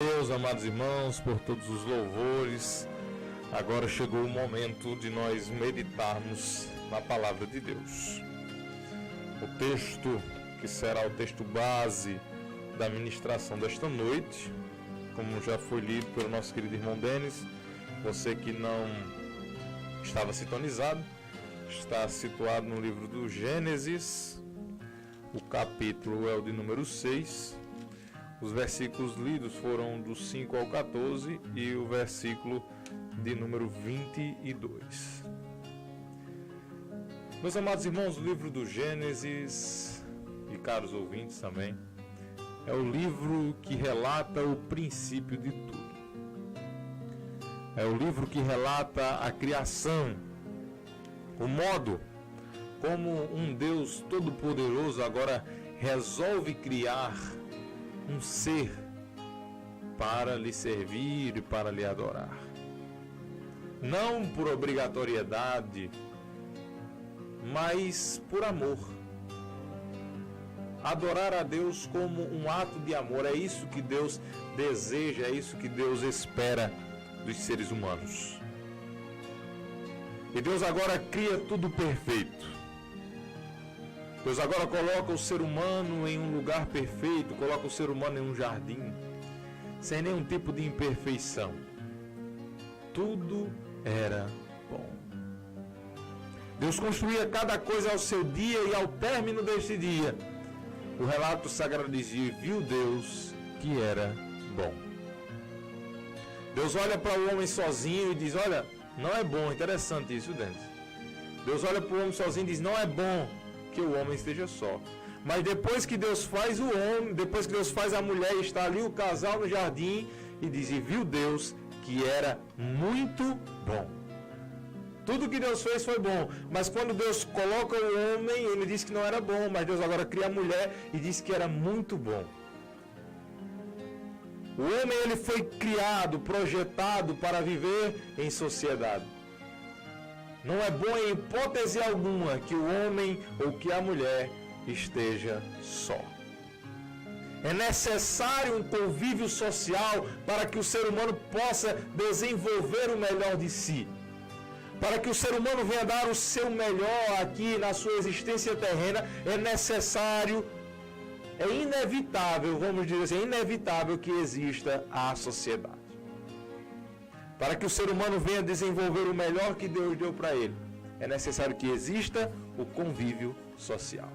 Deus, amados irmãos, por todos os louvores. Agora chegou o momento de nós meditarmos na palavra de Deus. O texto que será o texto base da ministração desta noite, como já foi lido pelo nosso querido irmão Denis, você que não estava sintonizado, está situado no livro do Gênesis. O capítulo é o de número 6. Os versículos lidos foram do 5 ao 14 e o versículo de número 22. Meus amados irmãos, o livro do Gênesis, e caros ouvintes também, é o livro que relata o princípio de tudo. É o livro que relata a criação, o modo como um Deus todo-poderoso agora resolve criar um ser para lhe servir e para lhe adorar. Não por obrigatoriedade, mas por amor. Adorar a Deus como um ato de amor, é isso que Deus deseja, é isso que Deus espera dos seres humanos. E Deus agora cria tudo perfeito. Deus agora coloca o ser humano em um lugar perfeito, coloca o ser humano em um jardim, sem nenhum tipo de imperfeição. Tudo era bom. Deus construía cada coisa ao seu dia e ao término deste dia, o relato sagrado dizia: viu Deus que era bom. Deus olha para o homem sozinho e diz: olha, não é bom. Interessante isso, Denis. Deus olha para o homem sozinho e diz: não é bom que o homem esteja só. Mas depois que Deus faz o homem, depois que Deus faz a mulher, está ali o casal no jardim e diz: e viu Deus que era muito bom. Tudo que Deus fez foi bom, mas quando Deus coloca o homem, ele diz que não era bom, mas Deus agora cria a mulher e diz que era muito bom. O homem, ele foi criado, projetado para viver em sociedade. Não é bom em hipótese alguma que o homem ou que a mulher esteja só. É necessário um convívio social para que o ser humano possa desenvolver o melhor de si. Para que o ser humano venha dar o seu melhor aqui na sua existência terrena, é necessário, é inevitável, vamos dizer assim, é inevitável que exista a sociedade. Para que o ser humano venha desenvolver o melhor que Deus deu para ele, é necessário que exista o convívio social.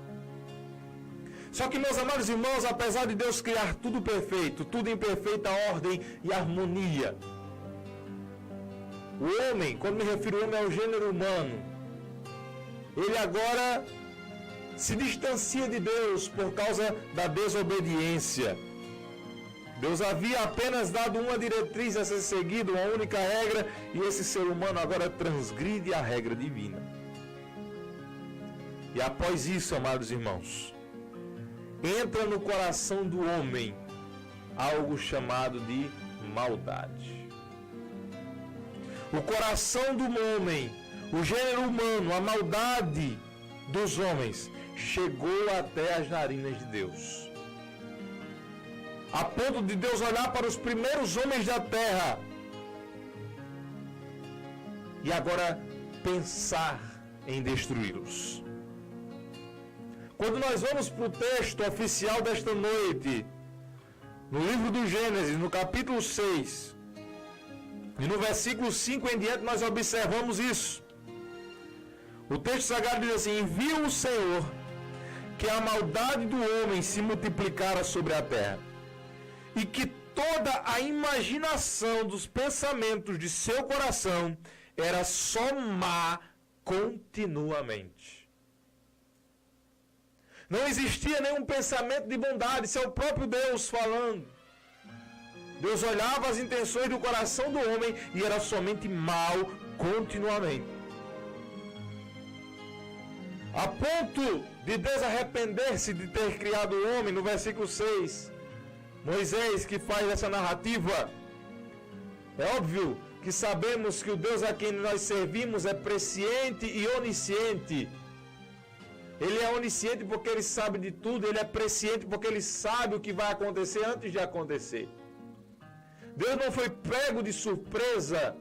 Só que, meus amados irmãos, apesar de Deus criar tudo perfeito, tudo em perfeita ordem e harmonia, o homem, quando me refiro ao homem, é o gênero humano, ele agora se distancia de Deus por causa da desobediência. Deus havia apenas dado uma diretriz a ser seguida, uma única regra, e esse ser humano agora transgride a regra divina. E após isso, amados irmãos, entra no coração do homem algo chamado de maldade. O coração do homem, o gênero humano, a maldade dos homens, chegou até as narinas de Deus. A ponto de Deus olhar para os primeiros homens da terra e agora pensar em destruí-los. Quando nós vamos para o texto oficial desta noite, no livro do Gênesis, no capítulo 6, e no versículo 5 em diante, nós observamos isso. O texto sagrado diz assim: viu o Senhor que a maldade do homem se multiplicara sobre a terra, e que toda a imaginação dos pensamentos de seu coração era só má continuamente. Não existia nenhum pensamento de bondade, isso é o próprio Deus falando. Deus olhava as intenções do coração do homem e era somente mal continuamente. A ponto de Deus arrepender-se de ter criado o homem, no versículo 6, Moisés, que faz essa narrativa, é óbvio que sabemos que o Deus a quem nós servimos é presciente e onisciente. Ele é onisciente porque ele sabe de tudo, ele é presciente porque ele sabe o que vai acontecer antes de acontecer. Deus não foi pego de surpresa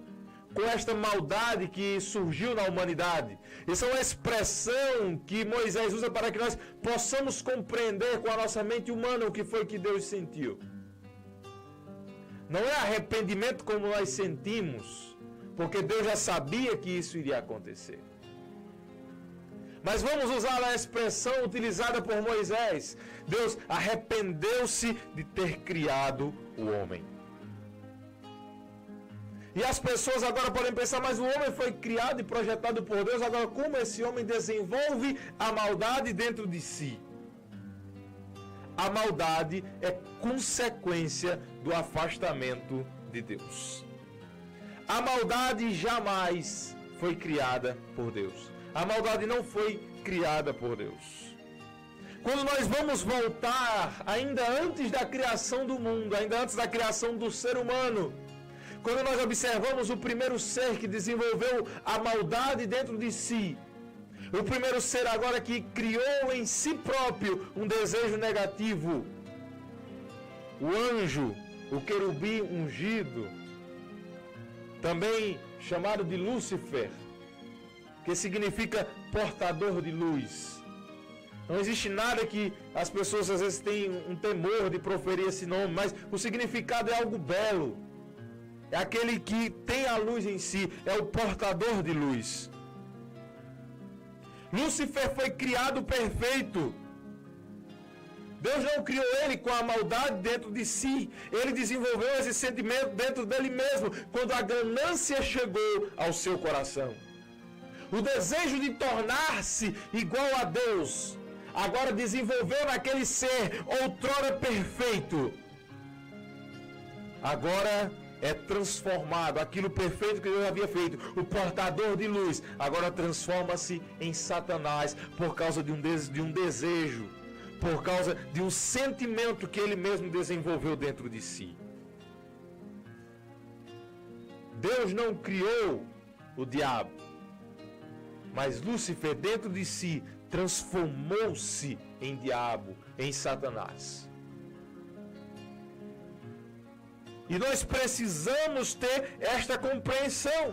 com esta maldade que surgiu na humanidade. Isso é uma expressão que Moisés usa para que nós possamos compreender com a nossa mente humana o que foi que Deus sentiu. Não é arrependimento como nós sentimos, porque Deus já sabia que isso iria acontecer. Mas vamos usar a expressão utilizada por Moisés. Deus arrependeu-se de ter criado o homem. E as pessoas agora podem pensar, mas o homem foi criado e projetado por Deus, agora como esse homem desenvolve a maldade dentro de si? A maldade é consequência do afastamento de Deus. A maldade jamais foi criada por Deus. A maldade não foi criada por Deus. Quando nós vamos voltar, ainda antes da criação do mundo, ainda antes da criação do ser humano, quando nós observamos o primeiro ser que desenvolveu a maldade dentro de si, o primeiro ser agora que criou em si próprio um desejo negativo, o anjo, o querubim ungido, também chamado de Lúcifer, que significa portador de luz. Não existe nada que as pessoas às vezes têm um temor de proferir esse nome, mas o significado é algo belo. É aquele que tem a luz em si, é o portador de luz. Lúcifer foi criado perfeito. Deus não criou ele com a maldade dentro de si. Ele desenvolveu esse sentimento dentro dele mesmo, quando a ganância chegou ao seu coração. O desejo de tornar-se igual a Deus, agora desenvolveu naquele ser outrora perfeito. Agora é transformado, aquilo perfeito que Deus havia feito, o portador de luz, agora transforma-se em Satanás por causa de um desejo, por causa de um sentimento que ele mesmo desenvolveu dentro de si. Deus não criou o diabo, mas Lúcifer dentro de si transformou-se em diabo, em Satanás. E nós precisamos ter esta compreensão.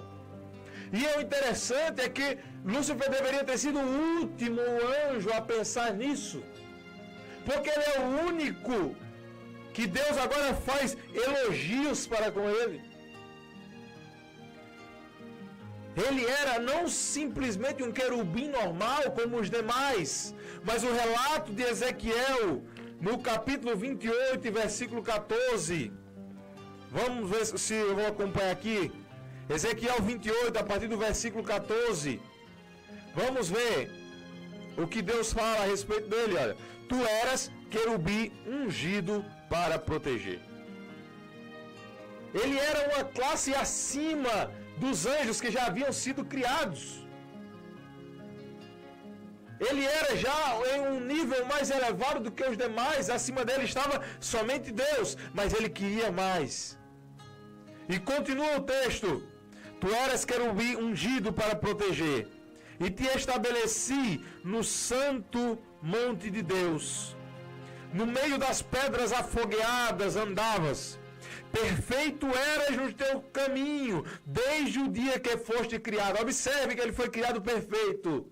E o interessante é que Lúcifer deveria ter sido o último anjo a pensar nisso. Porque ele é o único que Deus agora faz elogios para com ele. Ele era não simplesmente um querubim normal como os demais, mas o relato de Ezequiel, no capítulo 28, versículo 14... Vamos ver se eu vou acompanhar aqui. Ezequiel 28, a partir do versículo 14. Vamos ver o que Deus fala a respeito dele. Olha, tu eras querubim ungido para proteger. Ele era uma classe acima dos anjos que já haviam sido criados. Ele era já em um nível mais elevado do que os demais. Acima dele estava somente Deus, mas ele queria mais. E continua o texto: tu eras querubim ungido para proteger, e te estabeleci no santo monte de Deus. No meio das pedras afogueadas andavas. Perfeito eras no teu caminho, desde o dia que foste criado. Observe que ele foi criado perfeito.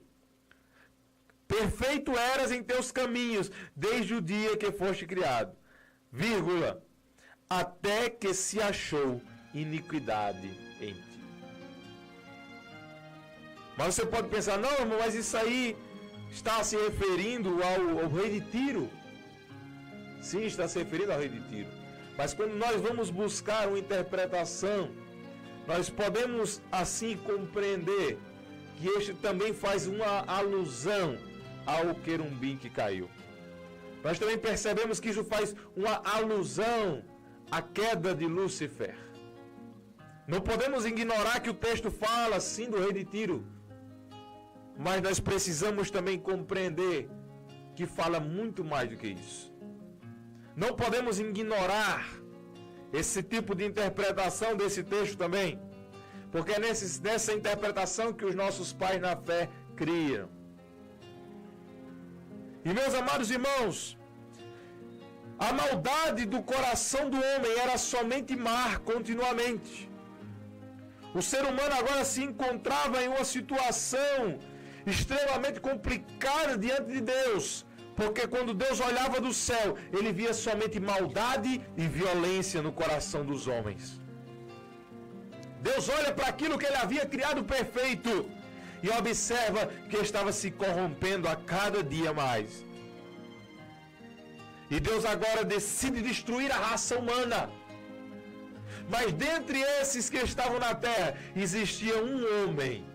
Perfeito eras em teus caminhos, desde o dia que foste criado. Vírgula. Até que se achou iniquidade em ti. Mas você pode pensar, não, irmão, mas isso aí está se referindo ao rei de Tiro. Sim, está se referindo ao rei de Tiro. Mas quando nós vamos buscar uma interpretação, nós podemos assim compreender que este também faz uma alusão ao querubim que caiu. Nós também percebemos que isso faz uma alusão à queda de Lúcifer. Não podemos ignorar que o texto fala sim do rei de Tiro, mas nós precisamos também compreender que fala muito mais do que isso. Não podemos ignorar esse tipo de interpretação desse texto também, porque é nessa interpretação que os nossos pais na fé criam. E meus amados irmãos, A maldade do coração do homem era somente mar continuamente. O ser humano agora se encontrava em uma situação extremamente complicada diante de Deus, porque quando Deus olhava do céu, ele via somente maldade e violência no coração dos homens. Deus olha para aquilo que ele havia criado perfeito e observa que estava se corrompendo a cada dia mais. E Deus agora decide destruir a raça humana. Mas dentre esses que estavam na terra, existia um homem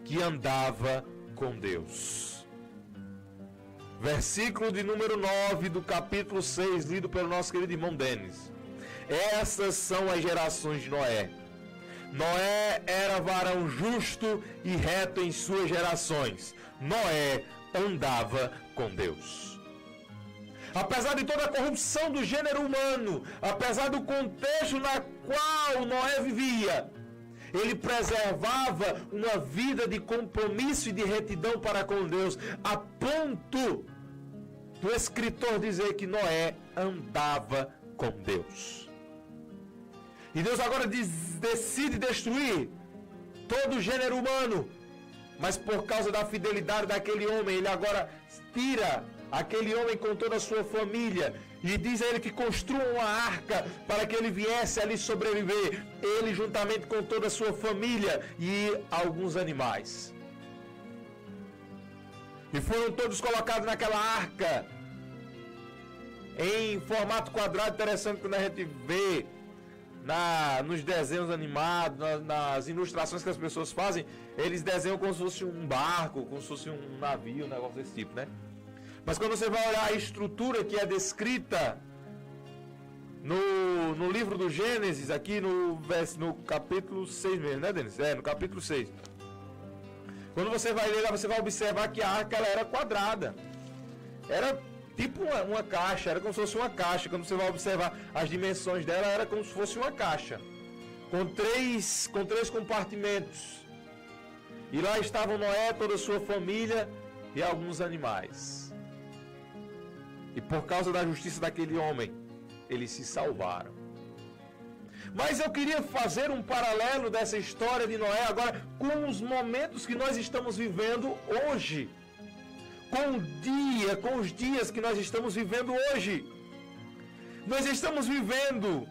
que andava com Deus. Versículo de número 9 do capítulo 6, lido pelo nosso querido irmão Denis. Essas são as gerações de Noé. Noé era varão justo e reto em suas gerações. Noé andava com Deus. Apesar de toda a corrupção do gênero humano, apesar do contexto na qual Noé vivia, ele preservava uma vida de compromisso e de retidão para com Deus, a ponto do escritor dizer que Noé andava com Deus. E Deus agora decide destruir todo o gênero humano, mas por causa da fidelidade daquele homem, ele agora tira aquele homem com toda a sua família e diz a ele que construa uma arca para que ele viesse ali sobreviver, ele juntamente com toda a sua família e alguns animais. E foram todos colocados naquela arca em formato quadrado. Interessante quando a gente vê nos desenhos animados, nas ilustrações que as pessoas fazem, eles desenham como se fosse um barco, como se fosse um navio, um negócio desse tipo, né? Mas quando você vai olhar a estrutura que é descrita no livro do Gênesis, aqui no capítulo 6 mesmo, né, Denis? No capítulo 6. Quando você vai ler lá, você vai observar que a arca ela era quadrada. Era tipo uma caixa, era como se fosse uma caixa. Quando você vai observar as dimensões dela, era como se fosse uma caixa. Com três compartimentos. E lá estavam Noé, toda a sua família e alguns animais. E por causa da justiça daquele homem, eles se salvaram. Mas eu queria fazer um paralelo dessa história de Noé agora com os momentos que nós estamos vivendo hoje. Com os dias que nós estamos vivendo hoje. Nós estamos vivendo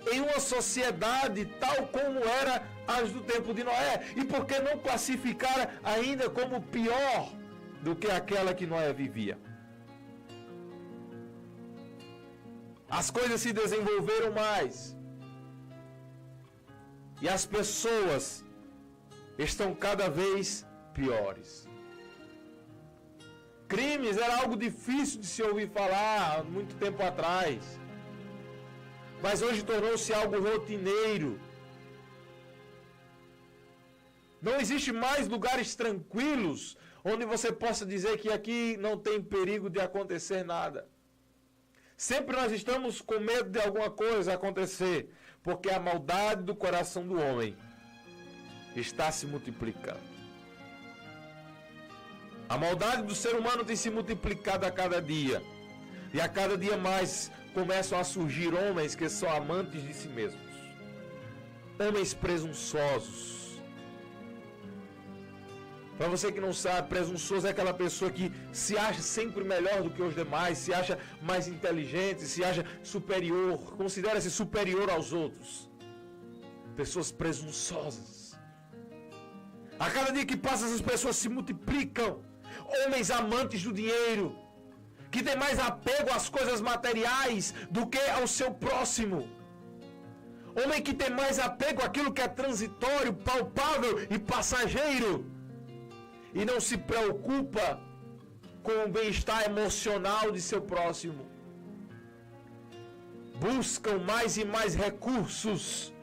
em uma sociedade tal como era as do tempo de Noé. E por que não classificar ainda como pior do que aquela que Noé vivia? As coisas se desenvolveram mais. E as pessoas estão cada vez piores. Crimes era algo difícil de se ouvir falar há muito tempo atrás. Mas hoje tornou-se algo rotineiro. Não existe mais lugares tranquilos onde você possa dizer que aqui não tem perigo de acontecer nada. Sempre nós estamos com medo de alguma coisa acontecer, porque a maldade do coração do homem está se multiplicando. A maldade do ser humano tem se multiplicado a cada dia. E a cada dia mais começam a surgir homens que são amantes de si mesmos. Homens presunçosos. Para você que não sabe, presunçoso é aquela pessoa que se acha sempre melhor do que os demais, se acha mais inteligente, se acha superior, considera-se superior aos outros. Pessoas presunçosas. A cada dia que passa, essas pessoas se multiplicam. Homens amantes do dinheiro, que têm mais apego às coisas materiais do que ao seu próximo. Homem que tem mais apego àquilo que é transitório, palpável e passageiro. E não se preocupa com o bem-estar emocional de seu próximo. Buscam mais e mais recursos.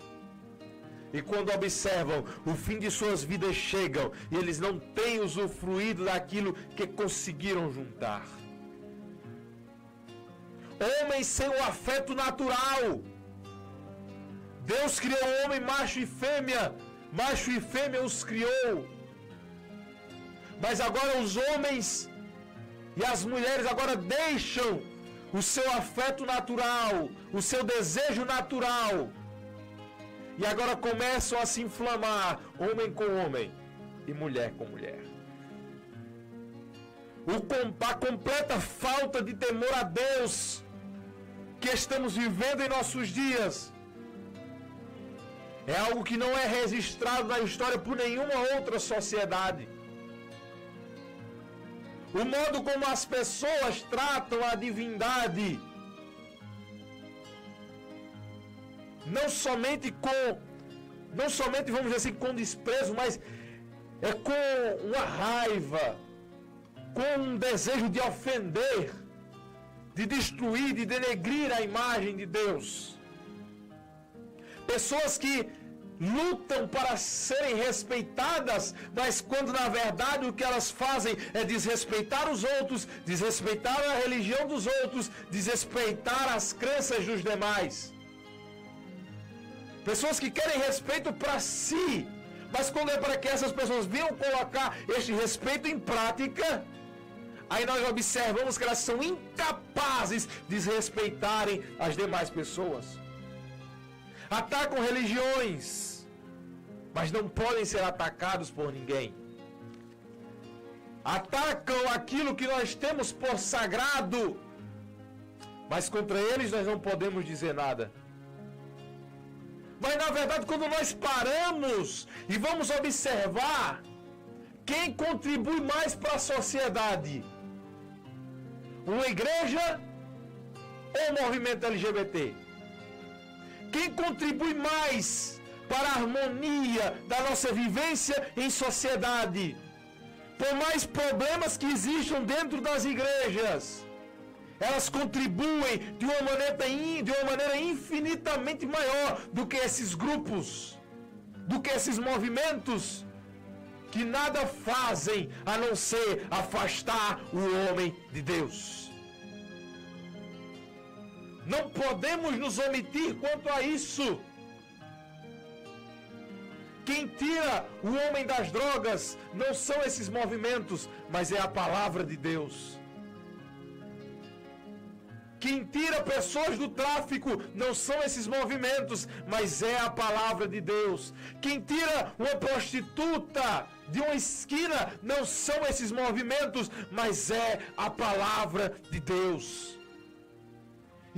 E quando observam, o fim de suas vidas chegam e eles não têm usufruído daquilo que conseguiram juntar. Homens sem o afeto natural. Deus criou o homem macho e fêmea os criou. Mas agora os homens e as mulheres agora deixam o seu afeto natural, o seu desejo natural. E agora começam a se inflamar, homem com homem e mulher com mulher. A completa falta de temor a Deus que estamos vivendo em nossos dias é algo que não é registrado na história por nenhuma outra sociedade. O modo como as pessoas tratam a divindade, não somente, vamos dizer assim, com desprezo, mas é com uma raiva, com um desejo de ofender, de destruir, de denegrir a imagem de Deus. Pessoas que lutam para serem respeitadas, mas quando na verdade o que elas fazem é desrespeitar os outros, desrespeitar a religião dos outros, desrespeitar as crenças dos demais. Pessoas que querem respeito para si, mas quando é para que essas pessoas venham colocar este respeito em prática, aí nós observamos que elas são incapazes de desrespeitarem as demais pessoas. Atacam religiões, mas não podem ser atacados por ninguém. Atacam aquilo que nós temos por sagrado, mas contra eles nós não podemos dizer nada. Mas na verdade, quando nós paramos e vamos observar quem contribui mais para a sociedade, uma igreja ou o movimento LGBT? Quem contribui mais para a harmonia da nossa vivência em sociedade? Por mais problemas que existam dentro das igrejas, elas contribuem de uma maneira infinitamente maior do que esses grupos, do que esses movimentos que nada fazem a não ser afastar o homem de Deus. Não podemos nos omitir quanto a isso. Quem tira o homem das drogas não são esses movimentos, mas é a palavra de Deus. Quem tira pessoas do tráfico não são esses movimentos, mas é a palavra de Deus. Quem tira uma prostituta de uma esquina não são esses movimentos, mas é a palavra de Deus.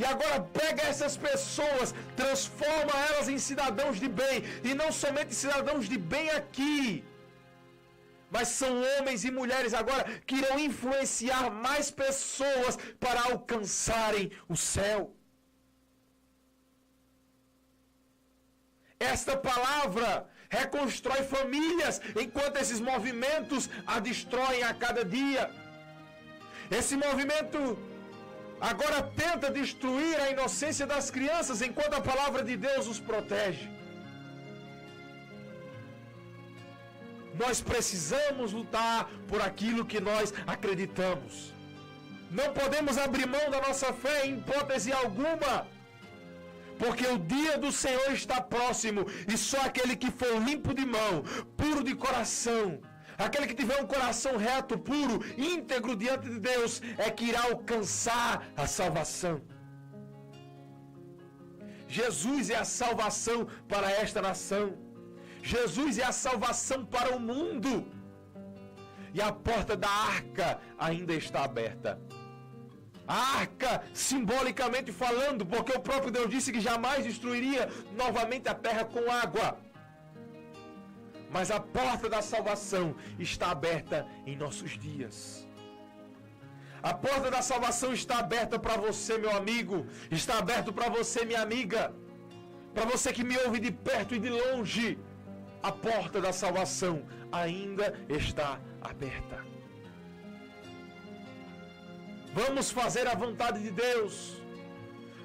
E agora pega essas pessoas, transforma elas em cidadãos de bem, e não somente cidadãos de bem aqui, mas são homens e mulheres agora que irão influenciar mais pessoas para alcançarem o céu. Esta palavra reconstrói famílias, enquanto esses movimentos a destroem a cada dia. Esse movimento agora tenta destruir a inocência das crianças, enquanto a palavra de Deus os protege. Nós precisamos lutar por aquilo que nós acreditamos. Não podemos abrir mão da nossa fé em hipótese alguma, porque o dia do Senhor está próximo, e só aquele que for limpo de mão, puro de coração, aquele que tiver um coração reto, puro, íntegro diante de Deus, é que irá alcançar a salvação. Jesus é a salvação para esta nação. Jesus é a salvação para o mundo. E a porta da arca ainda está aberta. A arca, simbolicamente falando, porque o próprio Deus disse que jamais destruiria novamente a terra com água. Mas a porta da salvação está aberta em nossos dias. A porta da salvação está aberta para você, meu amigo. Está aberto para você, minha amiga. Para você que me ouve de perto e de longe. A porta da salvação ainda está aberta. Vamos fazer a vontade de Deus.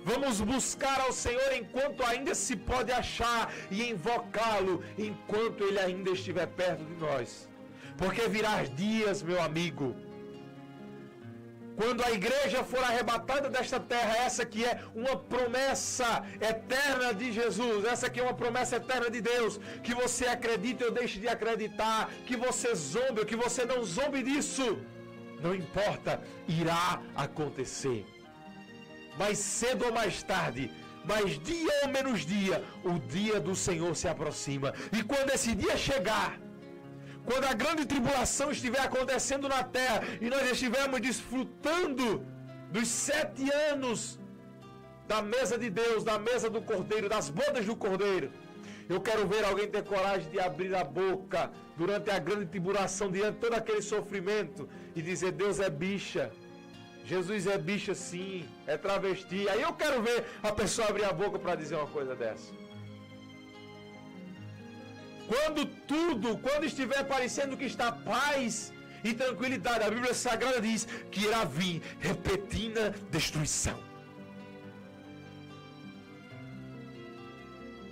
Vamos buscar ao Senhor enquanto ainda se pode achar e invocá-lo enquanto Ele ainda estiver perto de nós. Porque virá dias, meu amigo, quando a igreja for arrebatada desta terra, essa que é uma promessa eterna de Jesus, essa que é uma promessa eterna de Deus, que você acredite ou deixe de acreditar, que você zombe ou que você não zombe disso, não importa, irá acontecer. mais cedo ou mais tarde, mais dia ou menos dia, o dia do Senhor se aproxima. E quando esse dia chegar, quando a grande tribulação estiver acontecendo na terra e nós estivermos desfrutando dos 7 anos da mesa de Deus, da mesa do Cordeiro, das bodas do Cordeiro, eu quero ver alguém ter coragem de abrir a boca durante a grande tribulação, diante de todo aquele sofrimento, e dizer: Deus é bicha, Jesus é bicha sim, é travesti. Aí eu quero ver a pessoa abrir a boca para dizer uma coisa dessa. Quando estiver parecendo que está paz e tranquilidade, a Bíblia Sagrada diz que irá vir repentina destruição.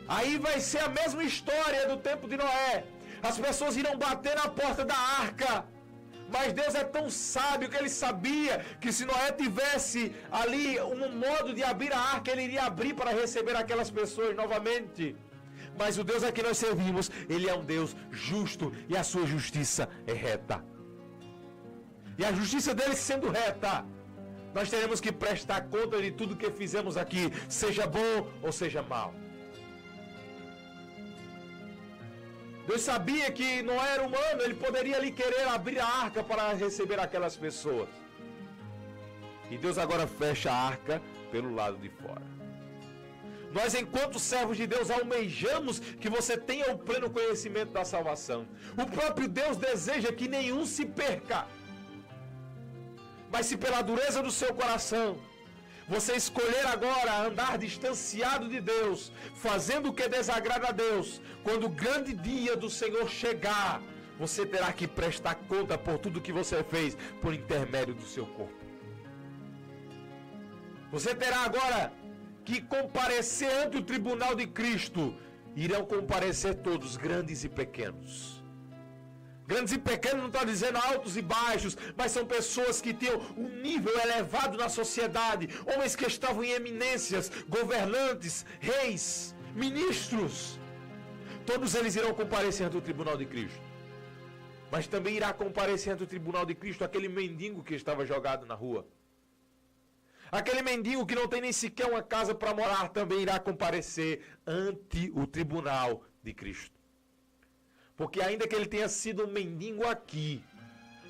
Aí vai ser a mesma história do tempo de Noé. As pessoas irão bater na porta da arca. Mas Deus é tão sábio que Ele sabia que se Noé tivesse ali um modo de abrir a arca, Ele iria abrir para receber aquelas pessoas novamente. Mas o Deus a que nós servimos, Ele é um Deus justo e a sua justiça é reta. E a justiça dele sendo reta, nós teremos que prestar conta de tudo que fizemos aqui, seja bom ou seja mal. Deus sabia que não era humano, Ele poderia ali querer abrir a arca para receber aquelas pessoas. E Deus agora fecha a arca pelo lado de fora. Nós, enquanto servos de Deus, almejamos que você tenha o pleno conhecimento da salvação. O próprio Deus deseja que nenhum se perca. Mas se pela dureza do seu coração, você escolher agora andar distanciado de Deus, fazendo o que desagrada a Deus, quando o grande dia do Senhor chegar, você terá que prestar conta por tudo que você fez por intermédio do seu corpo. Você terá agora que comparecer ante o tribunal de Cristo. Irão comparecer todos, grandes e pequenos. Grandes e pequenos não está dizendo altos e baixos, mas são pessoas que tinham um nível elevado na sociedade, homens que estavam em eminências, governantes, reis, ministros. Todos eles irão comparecer ante o tribunal de Cristo. Mas também irá comparecer ante o tribunal de Cristo aquele mendigo que estava jogado na rua. Aquele mendigo que não tem nem sequer uma casa para morar também irá comparecer ante o tribunal de Cristo. Porque ainda que ele tenha sido um mendigo aqui,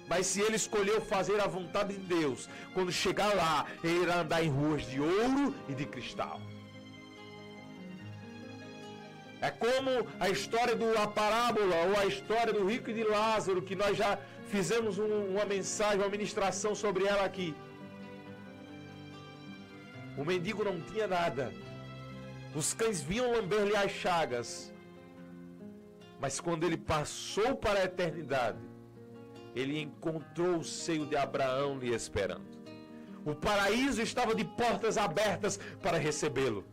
mas se ele escolheu fazer a vontade de Deus, quando chegar lá, ele irá andar em ruas de ouro e de cristal. É como a história da parábola, ou a história do rico e de Lázaro, que nós já fizemos uma mensagem, uma ministração sobre ela aqui. O mendigo não tinha nada. Os cães vinham lamber-lhe as chagas. Mas quando ele passou para a eternidade, ele encontrou o seio de Abraão lhe esperando. O paraíso estava de portas abertas para recebê-lo.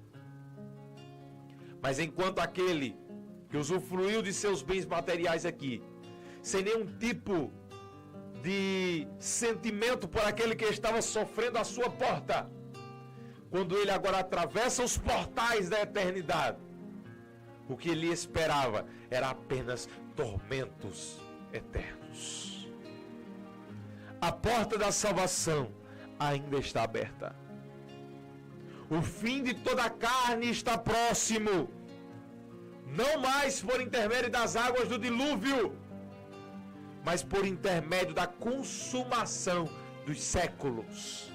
Mas enquanto aquele que usufruiu de seus bens materiais aqui, sem nenhum tipo de sentimento por aquele que estava sofrendo à sua porta, quando ele agora atravessa os portais da eternidade, o que lhe esperava era apenas tormentos eternos. A porta da salvação ainda está aberta. O fim de toda a carne está próximo. Não mais por intermédio das águas do dilúvio, mas por intermédio da consumação dos séculos.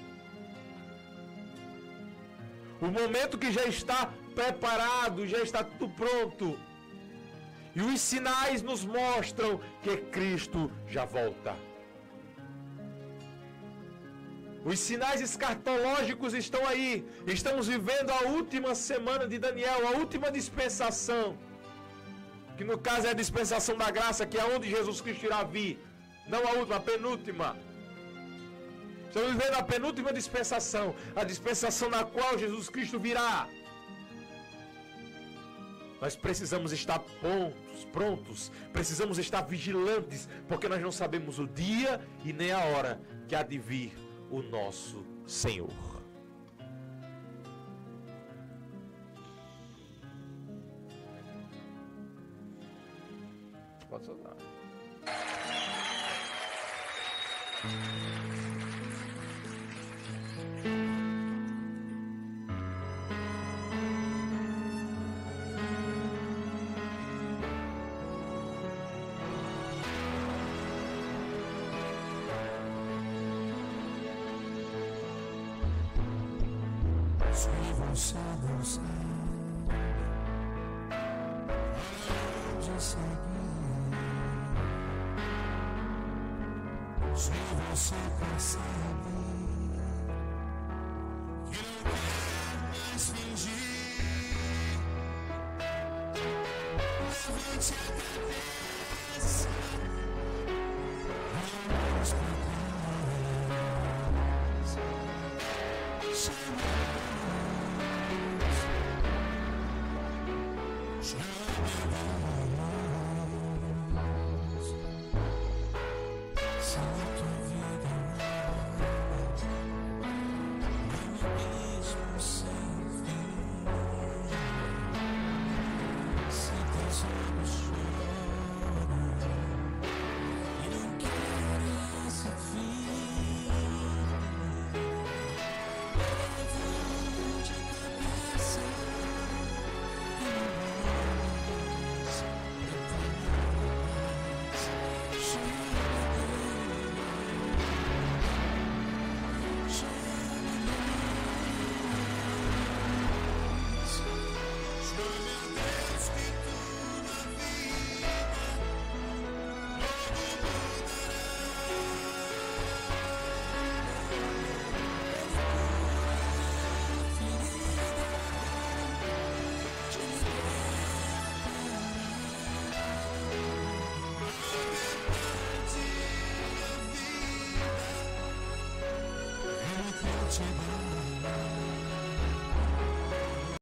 O momento que já está preparado, já está tudo pronto. E os sinais nos mostram que Cristo já volta. Os sinais escatológicos estão aí. Estamos vivendo a última semana de Daniel, a última dispensação. Que no caso é a dispensação da graça, que é onde Jesus Cristo irá vir. Não a última, a penúltima. Estamos vivendo a penúltima dispensação, a dispensação na qual Jesus Cristo virá. Nós precisamos estar prontos, precisamos estar vigilantes, porque nós não sabemos o dia e nem a hora que há de vir o nosso Senhor. Pode soltar. Se você não sabe onde seguir, se você percebe que não quer mais fingir, levante a cabeça, vamos pra casa, meu Deus, que